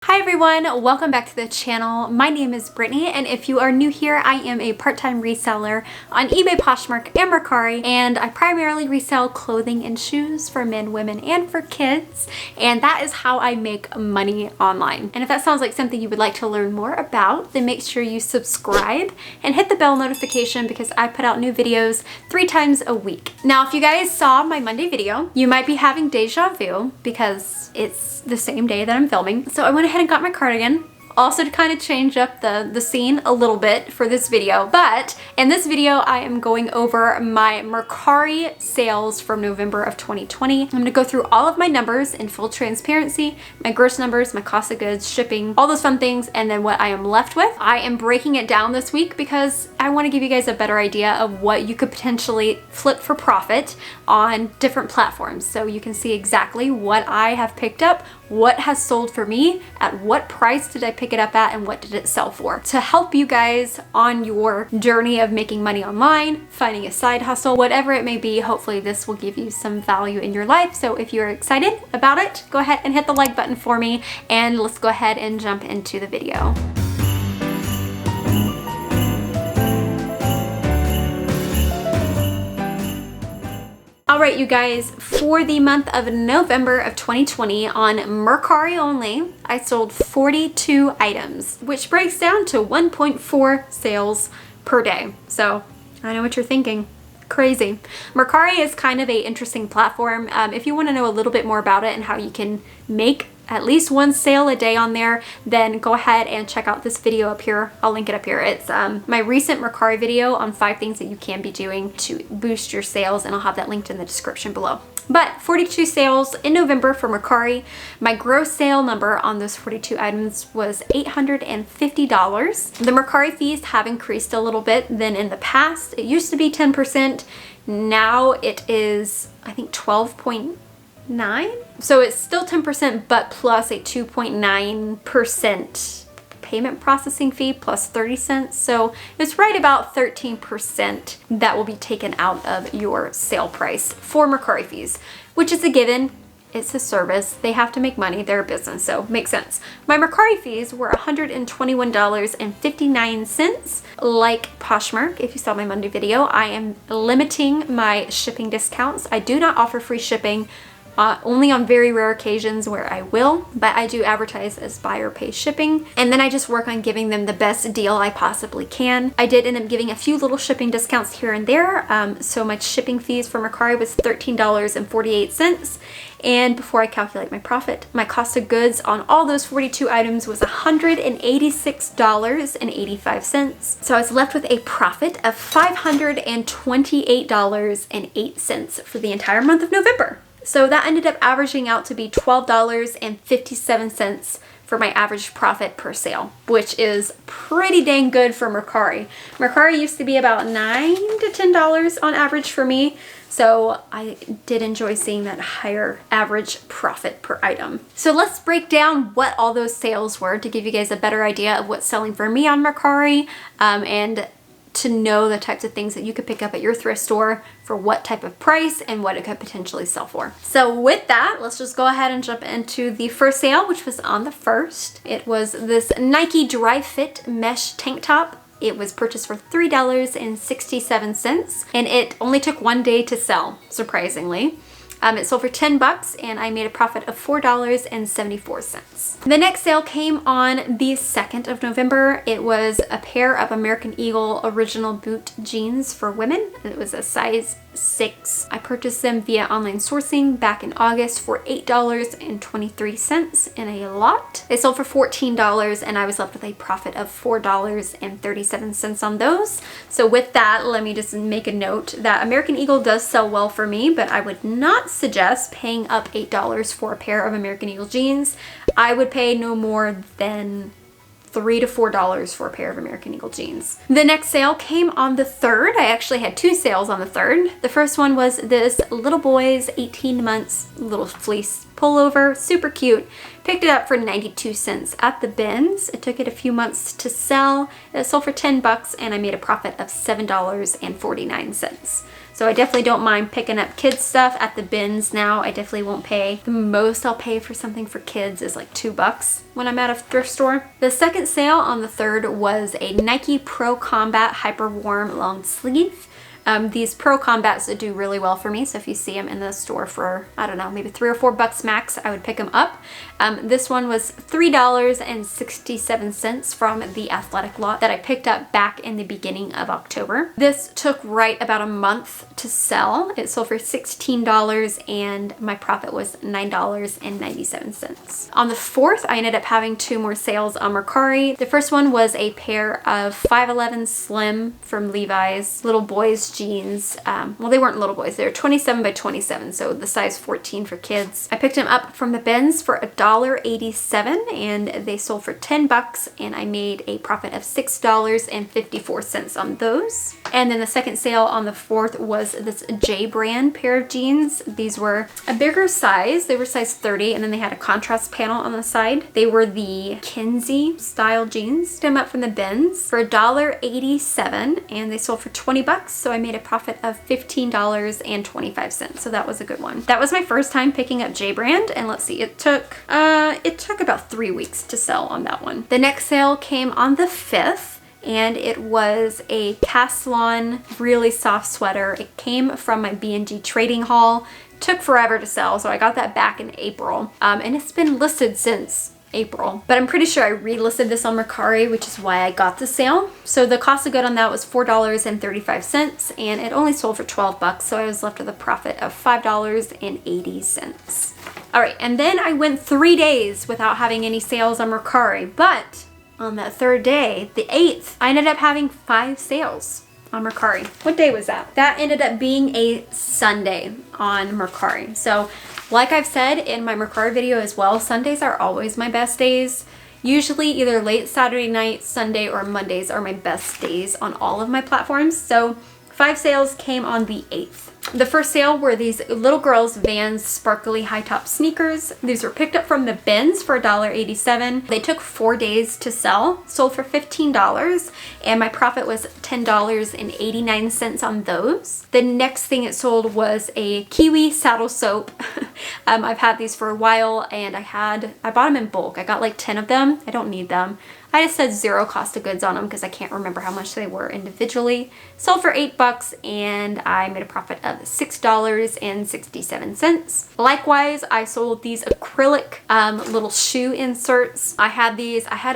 Hi everyone, welcome back to the channel. My name is Brittany, and if you are new here, I am a part-time reseller on eBay, Poshmark, and Mercari, and I primarily resell clothing and shoes for men, women, and for kids, and that is how I make money online. And if that sounds like something you would like to learn more about, then make sure you subscribe and hit the bell notification because I put out new videos 3 times a week. Now, if you guys saw my Monday video, you might be having deja vu because it's the same day that I'm filming. So I went ahead and got my cardigan, also to kind of change up the scene a little bit for this video. But in this video, I am going over my Mercari sales from November of 2020. I'm gonna go through all of my numbers in full transparency, my gross numbers, my cost of goods, shipping, all those fun things, and then what I am left with. I am breaking it down this week because I want to give you guys a better idea of what you could potentially flip for profit on different platforms. So you can see exactly what I have picked up, what has sold for me, at what price did I pick it up at, and what did it sell for, to help you guys on your journey of making money online, finding a side hustle, whatever it may be. Hopefully this will give you some value in your life. So if you're excited about it, go ahead and hit the like button for me, and let's go ahead and jump into the video. Alright, you guys, for the month of November of 2020 on Mercari only, I sold 42 items, which breaks down to 1.4 sales per day. So I know what you're thinking. Crazy. Mercari is kind of an interesting platform. If you want to know a little bit more about it and how you can make at least 1 sale a day on there, then go ahead and check out this video up here. I'll link it up here. It's my recent Mercari video on 5 things that you can be doing to boost your sales, and I'll have that linked in the description below. But 42 sales in November for Mercari. My gross sale number on those 42 items was $850. The Mercari fees have increased a little bit than in the past. It used to be 10%. Now it is, I think, 12.9%. So it's still 10%, but plus a 2.9% payment processing fee plus 30 cents. So it's right about 13% that will be taken out of your sale price for Mercari fees, which is a given. It's a service. They have to make money. They're a business, so makes sense. My Mercari fees were $121.59. Like Poshmark, if you saw my Monday video, I am limiting my shipping discounts. I do not offer free shipping. Only on very rare occasions where I will, but I do advertise as buyer pay shipping, and then I just work on giving them the best deal I possibly can. I did end up giving a few little shipping discounts here and there, so my shipping fees for Mercari was $13.48, and before I calculate my profit, my cost of goods on all those 42 items was $186.85. So I was left with a profit of $528.08 for the entire month of November. So that ended up averaging out to be $12.57 for my average profit per sale, which is pretty dang good for Mercari. Mercari used to be about $9 to $10 on average for me, so I did enjoy seeing that higher average profit per item. So let's break down what all those sales were to give you guys a better idea of what's selling for me on Mercari, and to know the types of things that you could pick up at your thrift store for what type of price and what it could potentially sell for. So with that, let's just go ahead and jump into the first sale, which was on the 1st. It was this Nike Dry Fit mesh tank top. It was purchased for $3.67, and it only took 1 day to sell, surprisingly. It sold for $10 and I made a profit of $4.74. The next sale came on the 2nd of November. It was a pair of American Eagle original boot jeans for women. It was a size 6. I purchased them via online sourcing back in August for $8.23 in a lot. They sold for $14 and I was left with a profit of $4.37 on those. So with that, let me just make a note that American Eagle does sell well for me, but I would not suggest paying up $8 for a pair of American Eagle jeans. I would pay no more than $3 to $4 for a pair of American Eagle jeans. The next sale came on the 3rd. I actually had 2 sales on the 3rd. The first one was this little boy's 18 months little fleece pullover, super cute. Picked it up for 92 cents at the bins. It took it a few months to sell. It sold for 10 bucks and I made a profit of $7.49. So I definitely don't mind picking up kids stuff at the bins now. I definitely won't pay. The most I'll pay for something for kids is like $2 when I'm at a thrift store. The second sale on the 3rd was a Nike Pro Combat Hyper Warm long sleeve. These Pro Combats do really well for me, so if you see them in the store for, I don't know, maybe $3 or $4 max, I would pick them up. This one was $3.67 from the athletic lot that I picked up back in the beginning of October. This took right about a month to sell. It sold for $16 and my profit was $9.97. On the 4th, I ended up having 2 more sales on Mercari. The first one was a pair of 5'11" Slim from Levi's little boys jeans. Well, they weren't little boys, they were 27 by 27, so the size 14 for kids. I picked them up from the bins for $1.87 and they sold for 10 bucks and I made a profit of $6.54 on those. And then the second sale on the 4th was this J brand pair of jeans. These were a bigger size. They were size 30 and then they had a contrast panel on the side. They were the Kinsey style jeans. Picked them up from the bins for $1.87 and they sold for 20 bucks. So I made a profit of $15.25. So that was a good one. That was my first time picking up J brand and let's see, it took about 3 weeks to sell on that one. The next sale came on the 5th. And it was a cast-on, really soft sweater. It came from my B&G trading haul. Took forever to sell, so I got that back in April. And it's been listed since April. But I'm pretty sure I relisted this on Mercari, which is why I got the sale. So the cost of good on that was $4.35, and it only sold for 12 bucks, so I was left with a profit of $5.80. All right, and then I went 3 days without having any sales on Mercari, but on that 3rd day, the 8th, I ended up having 5 sales on Mercari. What day was that? That ended up being a Sunday on Mercari. So like I've said in my Mercari video as well, Sundays are always my best days. Usually either late Saturday night, Sunday, or Mondays are my best days on all of my platforms. So 5 sales came on the 8th. The first sale were these little girls' Vans sparkly high top sneakers. These were picked up from the bins for $1.87. They took 4 days to sell, sold for $15, and my profit was $10.89 on those. The next thing it sold was a Kiwi saddle soap. I've had these for a while and I bought them in bulk. I got like 10 of them. I don't need them. I just said 0 cost of goods on them because I can't remember how much they were individually. Sold for 8 bucks and I made a profit of $6.67. Likewise, I sold these acrylic little shoe inserts. I had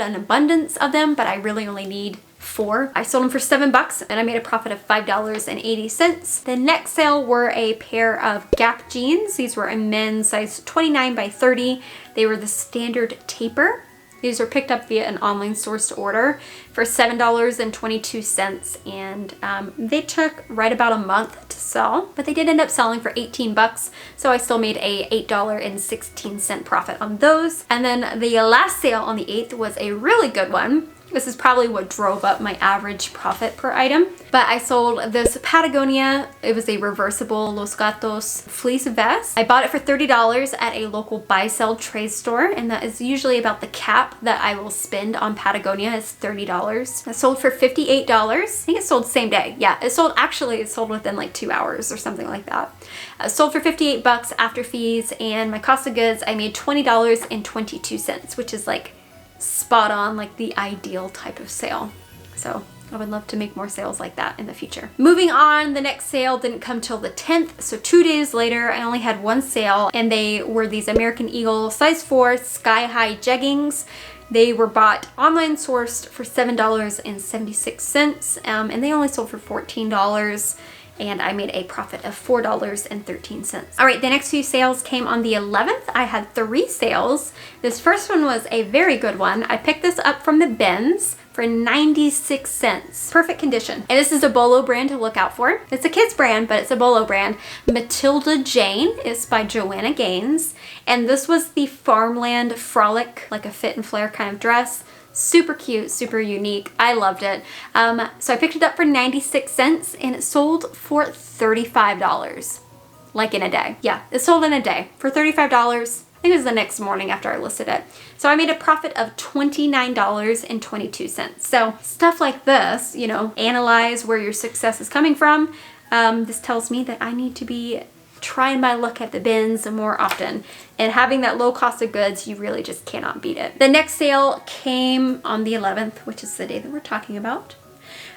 an abundance of them, but I really only need 4. I sold them for 7 bucks and I made a profit of $5.80. The next sale were a pair of Gap jeans. These were a men's size 29 by 30. They were the standard taper. These were picked up via an online sourced order for $7.22 and they took right about a month to sell, but they did end up selling for 18 bucks, so I still made a $8.16 profit on those. And then the last sale on the 8th was a really good one. This is probably what drove up my average profit per item. But I sold this Patagonia, it was a reversible Los Gatos fleece vest. I bought it for $30 at a local buy-sell trade store, and that is usually about the cap that I will spend on Patagonia is $30. It sold for $58. I think it sold same day. Yeah, it sold within like 2 hours or something like that. Sold for 58 bucks after fees, and my cost of goods, I made $20.22, which is like spot on, like the ideal type of sale. So I would love to make more sales like that in the future. Moving on, the next sale didn't come till the 10th, so 2 days later I only had 1 sale, and they were these American Eagle size 4 sky high jeggings. They were bought online sourced for $7.76 and they only sold for $14. And I made a profit of $4.13. All right, the next few sales came on the 11th. I had 3 sales. This first one was a very good one. I picked this up from the bins for 96 cents. Perfect condition. And this is a Bolo brand to look out for. It's a kids brand, but it's a Bolo brand. Matilda Jane is by Joanna Gaines. And this was the Farmland Frolic, like a fit and flare kind of dress. Super cute, super unique. I loved it. So I picked it up for 96 cents and it sold for $35. Like in a day. Yeah, it sold in a day. For $35, think it was the next morning after I listed it. So I made a profit of $29.22. So stuff like this, you know, analyze where your success is coming from. This tells me that I need to be trying my luck at the bins more often. And having that low cost of goods, you really just cannot beat it. The next sale came on the 11th, which is the day that we're talking about.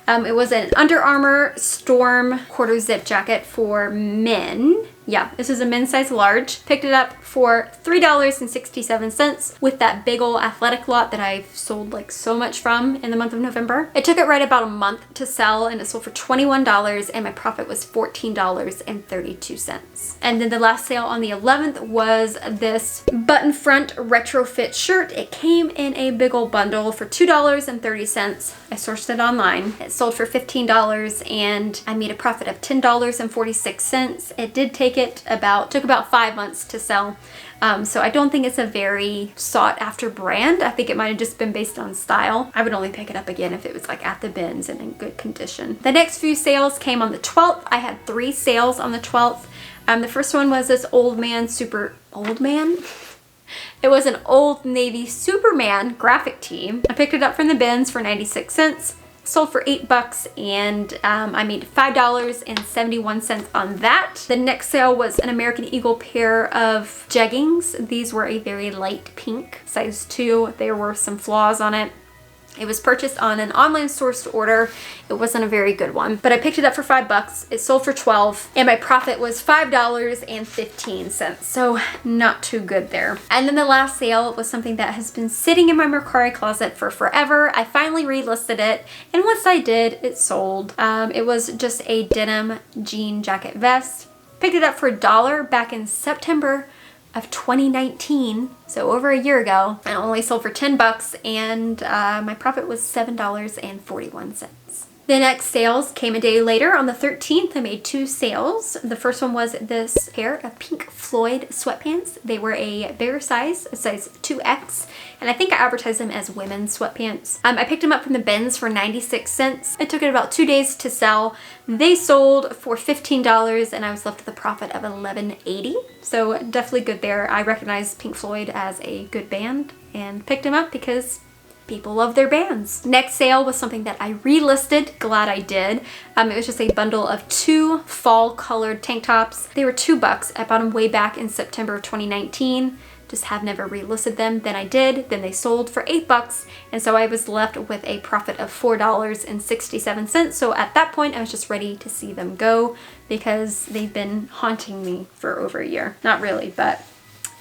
It was an Under Armour Storm quarter zip jacket for men. Yeah, this is a men's size large. Picked it up for $3.67 with that big ol' athletic lot that I've sold like so much from in the month of November. It took it right about a month to sell and it sold for $21 and my profit was $14.32. And then the last sale on the 11th was this button front retrofit shirt. It came in a big ol' bundle for $2.30. I sourced it online. It sold for $15 and I made a profit of $10.46. It did took about 5 months to sell. So I don't think it's a very sought after brand. I think it might have just been based on style. I would only pick it up again if it was like at the bins and in good condition. The next few sales came on the 12th. I had 3 sales on the 12th. The first one was this Old Man. It was an Old Navy Superman graphic tee. I picked it up from the bins for 96 cents. Sold for $8 and I made $5.71 on that. The next sale was an American Eagle pair of jeggings. These were a very light pink, size 2. There were some flaws on it. It was purchased on an online sourced order. It wasn't a very good one, but I picked it up for $5. It sold for $12 and my profit was $5.15. So not too good there. And then the last sale was something that has been sitting in my Mercari closet for forever. I finally relisted it. And once I did, it sold. It was just a denim jean jacket vest. Picked it up for $1 back in September of 2019, so over a year ago. I only sold for $10 and my profit was $7.41. The next sales came a day later on the 13th. I made 2 sales. The first one was this pair of Pink Floyd sweatpants. They were a bigger size, a size 2X, and I think I advertised them as women's sweatpants. I picked them up from the bins for 96 cents. It took it about 2 days to sell. They sold for $15 and I was left with a profit of $11.80. So definitely good there. I recognize Pink Floyd as a good band and picked them up because people love their bands. Next sale was something that I relisted. Glad I did. It was just a bundle of 2 fall colored tank tops. They were $2. I bought them way back in September of 2019. Just have never relisted them. Then I did. Then they sold for $8 and so I was left with a profit of $4.67. So at that point I was just ready to see them go because they've been haunting me for over a year. Not really, but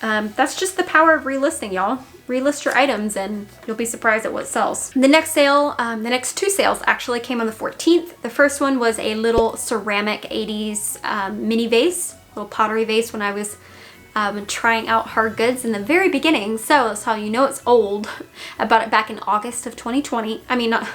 that's just the power of relisting, y'all. Relist your items and you'll be surprised at what sells. The next sale, the next 2 sales actually came on the 14th. The first one was a little ceramic 80s mini vase, little pottery vase when I was trying out hard goods in the very beginning. So that's how you know it's old. I bought it back in August of 2020. I mean, not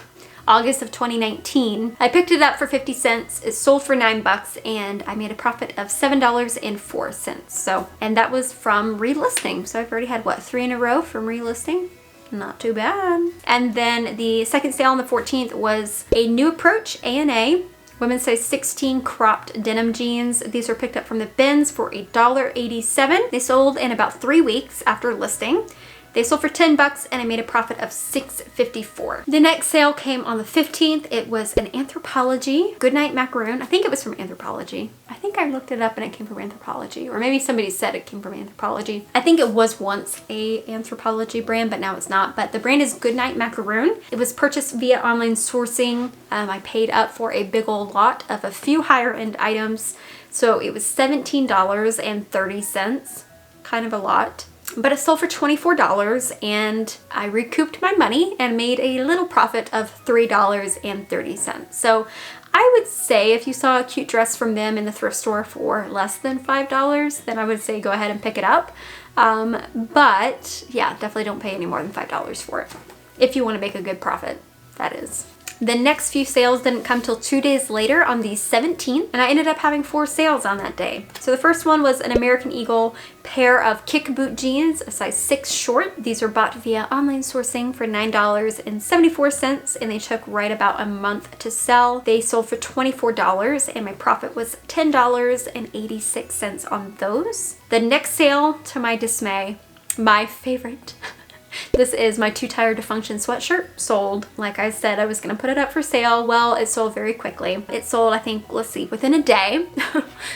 August of 2019. I picked it up for 50 cents. It sold for $9 and I made a profit of $7.04. So, and that was from relisting. So I've already had what, 3 in a row from relisting? Not too bad. And then the second sale on the 14th was a New Approach A&A women's size 16 cropped denim jeans. These were picked up from the bins for $1.87. They sold in about 3 weeks after listing. They sold for $10 and I made a profit of $6.54. The next sale came on the 15th. It was an Anthropologie Goodnight Macaroon. I think it was from Anthropologie. I think I looked it up and it came from Anthropologie, or maybe somebody said it came from Anthropologie. I think it was once a Anthropologie brand, but now it's not. But the brand is Goodnight Macaroon. It was purchased via online sourcing. I paid up for a big old lot of a few higher end items. So it was $17.30, kind of a lot. But it sold for $24 and I recouped my money and made a little profit of $3.30. So I would say if you saw a cute dress from them in the thrift store for less than $5, then I would say go ahead and pick it up. But yeah, definitely don't pay any more than $5 for it. If you want to make a good profit, that is. The next few sales didn't come till 2 days later on the 17th, and I ended up having 4 sales on that day. So the first one was an American Eagle pair of kick boot jeans, a size 6 short. These were bought via online sourcing for $9.74, and they took right about a month to sell. They sold for $24, and my profit was $10.86 on those. The next sale, to my dismay, my favorite. This is my Too Tired to Function sweatshirt. Sold. Like I said, I was going to put it up for sale. Well, it sold very quickly. It sold, I think, let's see, within a day.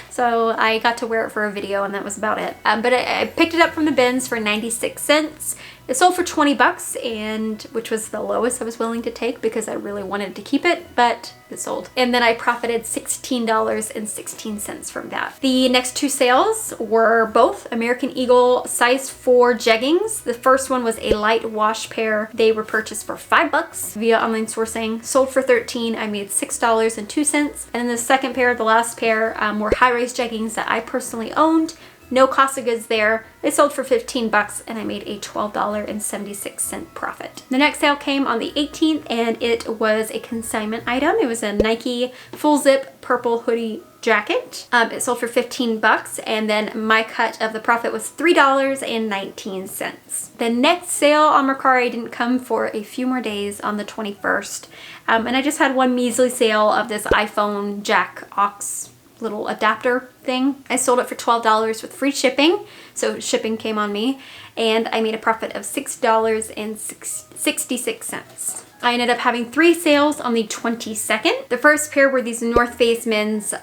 So I got to wear it for a video, and that was about it. But I picked it up from the bins for 96 cents. It sold for 20 bucks, and which was the lowest I was willing to take because I really wanted to keep it, but it sold. And then I profited $16.16 from that. The next 2 sales were both American Eagle size 4 jeggings. The first one was a light wash pair. They were purchased for 5 bucks via online sourcing, sold for 13. I made $6.02. And then the second pair, the last pair, were high-rise jeggings that I personally owned. No cost of goods there. They sold for 15 bucks, and I made a $12.76 profit. The next sale came on the 18th, and it was a consignment item. It was a Nike full zip purple hoodie jacket. It sold for 15 bucks, and then my cut of the profit was $3.19. The next sale on Mercari didn't come for a few more days on the 21st, and I just had one measly sale of this iPhone jack aux little adapter thing. I sold it for $12 with free shipping, so shipping came on me, and I made a profit of $6.66. I ended up having 3 sales on the 22nd. The first pair were these North Face men's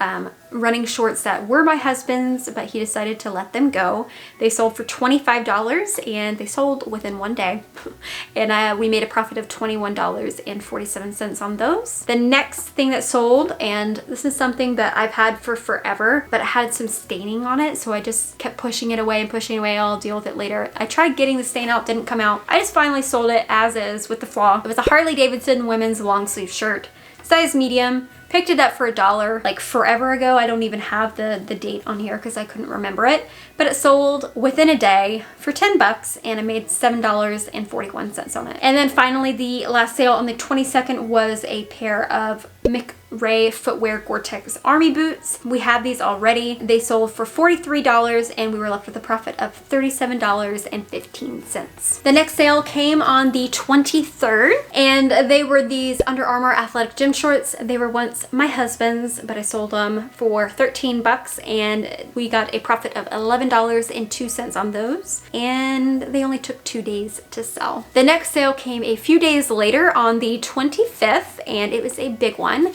running shorts that were my husband's, but he decided to let them go. They sold for $25, and they sold within 1 day. And we made a profit of $21.47 on those. The next thing that sold, and this is something that I've had for forever, but it had some staining on it, so I just kept pushing it away and pushing it away. I'll deal with it later. I tried getting the stain out, didn't come out. I just finally sold it as is with the flaw. It was a Harley Davidson women's long sleeve shirt, size medium. Picked it up for $1 like forever ago. I don't even have the date on here because I couldn't remember it, but it sold within a day for 10 bucks, and I made $7.41 on it. And then finally, the last sale on the 22nd was a pair of McRae footwear Gore-Tex Army boots. We had these already. They sold for $43, and we were left with a profit of $37.15. The next sale came on the 23rd, and they were these Under Armour athletic gym shorts. They were once my husband's, but I sold them for 13 bucks, and we got a profit of $11.02 on those, and they only took 2 days to sell. The next sale came a few days later on the 25th, and it was a big one.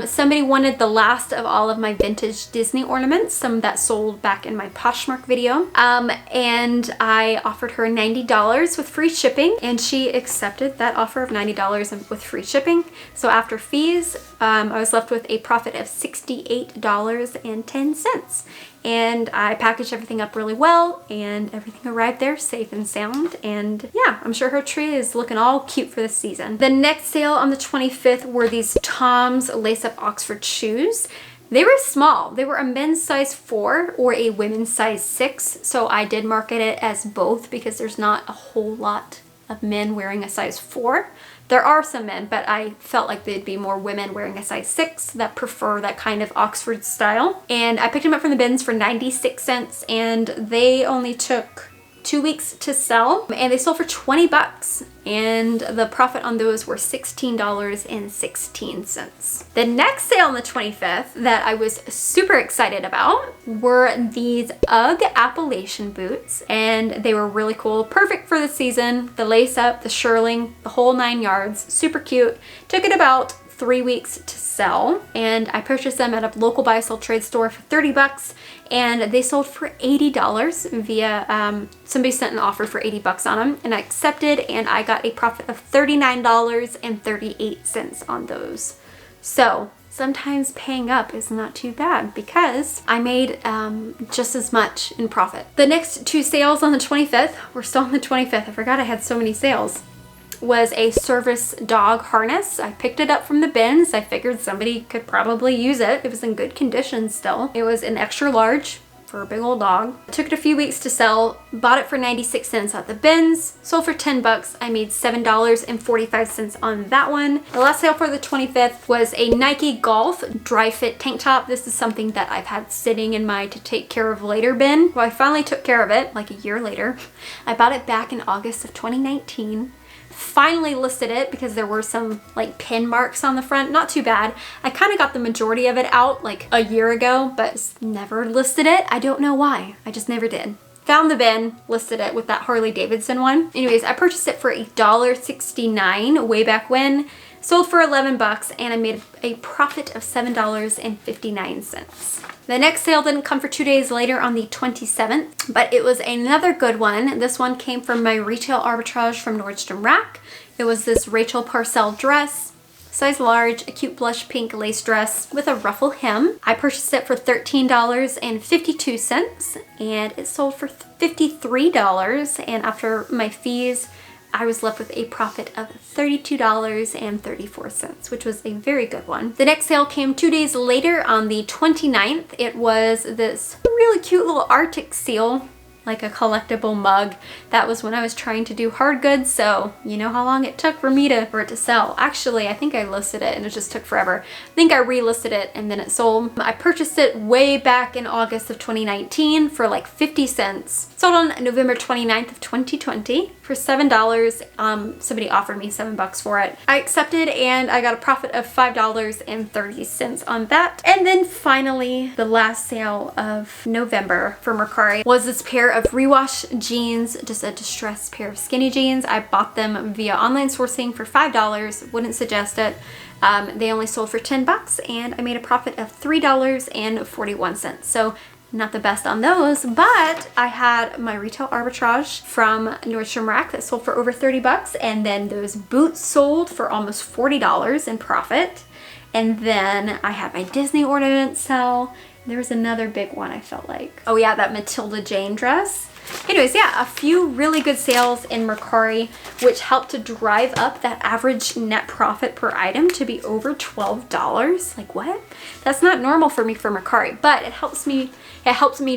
Somebody wanted the last of all of my vintage Disney ornaments, some that sold back in my Poshmark video, and I offered her $90 with free shipping, and she accepted that offer of $90 with free shipping. So after fees, I was left with a profit of $68.10. And I packaged everything up really well, and everything arrived there safe and sound. And yeah, I'm sure her tree is looking all cute for this season. The next sale on the 25th were these Tom's lace-up Oxford shoes. They were small. They were a men's size 4 or a women's size 6. So I did market it as both because there's not a whole lot of men wearing a size 4. There are some men, but I felt like there'd be more women wearing a size 6 that prefer that kind of Oxford style. And I picked them up from the bins for 96 cents, and they only took 2 weeks to sell, and they sold for 20 bucks, and the profit on those were $16.16. The next sale on the 25th that I was super excited about were these UGG Appalachian boots, and they were really cool, perfect for the season. The lace up, the shearling, the whole 9 yards, super cute. Took it about 3 weeks to sell, and I purchased them at a local buy sell trade store for 30 bucks, and they sold for $80 via somebody sent an offer for 80 bucks on them, and I accepted, and I got a profit of $39.38 on those. So sometimes paying up is not too bad because I made just as much in profit. The next 2 sales on the 25th, we're still on the 25th, I forgot I had so many sales, was a service dog harness. I picked it up from the bins. I figured somebody could probably use it. It was in good condition still. It was an extra large, for a big old dog. It took it a few weeks to sell, bought it for 96 cents at the bins, sold for 10 bucks. I made $7.45 on that one. The last sale for the 25th was a Nike Golf dry fit tank top. This is something that I've had sitting in my to take care of later bin. Well, I finally took care of it like a year later. I bought it back in August of 2019. Finally listed it because there were some like pin marks on the front. Not too bad. I kind of got the majority of it out like a year ago, but never listed it. I don't know why. I just never did. Found the bin, listed it with that Harley Davidson one. Anyways, I purchased it for $1.69 way back when. Sold for 11 bucks and I made a profit of $7.59. The next sale didn't come for 2 days later on the 27th, but it was another good one. This one came from my retail arbitrage from Nordstrom Rack. It was this Rachel Parcell dress, size large, a cute blush pink lace dress with a ruffle hem. I purchased it for $13.52 and it sold for $53, and after my fees, I was left with a profit of $32.34, which was a very good one. The next sale came 2 days later on the 29th. It was this really cute little Arctic seal, like a collectible mug. That was when I was trying to do hard goods, so you know how long it took for it to sell. Actually, I think I listed it and it just took forever. I think I relisted it and then it sold. I purchased it way back in August of 2019 for like 50 cents. Sold on November 29th of 2020 for $7. Somebody offered me 7 bucks for it. I accepted and I got a profit of $5.30 on that. And then finally, the last sale of November for Mercari was this pair of rewash jeans, just a distressed pair of skinny jeans. I bought them via online sourcing for $5. Wouldn't suggest it. They only sold for 10 bucks and I made a profit of $3.41. So not the best on those, but I had my retail arbitrage from Nordstrom Rack that sold for over 30 bucks, and then those boots sold for almost $40 in profit. And then I had my Disney ornament sell. There was another big one I felt like. Oh yeah, that Matilda Jane dress. Anyways, yeah, a few really good sales in Mercari, which helped to drive up that average net profit per item to be over $12. Like what? That's not normal for me for Mercari, but it helps me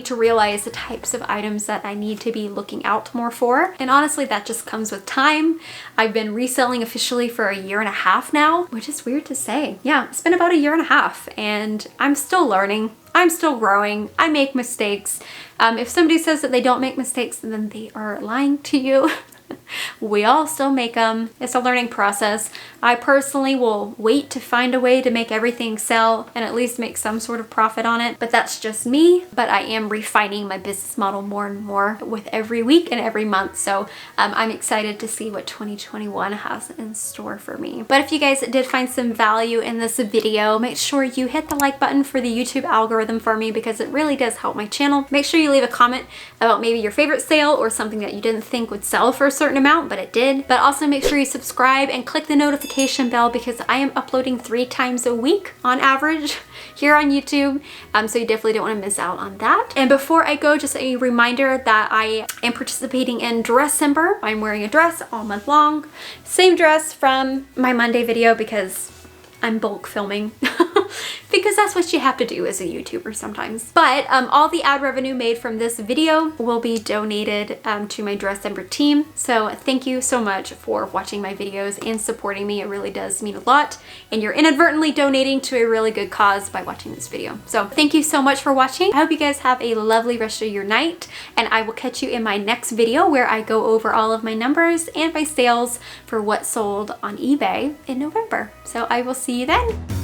to realize the types of items that I need to be looking out more for. And honestly, that just comes with time. I've been reselling officially for a year and a half now, which is weird to say. Yeah, it's been about a year and a half and I'm still learning. I'm still growing. I make mistakes. If somebody says that they don't make mistakes, then they are lying to you. We all still make them. It's a learning process. I personally will wait to find a way to make everything sell and at least make some sort of profit on it, but that's just me. But I am refining my business model more and more with every week and every month. So I'm excited to see what 2021 has in store for me. But if you guys did find some value in this video, make sure you hit the like button for the YouTube algorithm for me because it really does help my channel. Make sure you leave a comment about maybe your favorite sale or something that you didn't think would sell for a certain amount, but it did. But also make sure you subscribe and click the notification bell because I am uploading 3 times a week on average here on YouTube. So you definitely don't want to miss out on that. And before I go, just a reminder that I am participating in Dress-ember. I'm wearing a dress all month long. Same dress from my Monday video because I'm bulk filming. Because that's what you have to do as a YouTuber sometimes. But all the ad revenue made from this video will be donated to my Dress-ember team. So thank you so much for watching my videos and supporting me. It really does mean a lot. And you're inadvertently donating to a really good cause by watching this video. So thank you so much for watching. I hope you guys have a lovely rest of your night. And I will catch you in my next video where I go over all of my numbers and my sales for what sold on eBay in November. So I will see you then.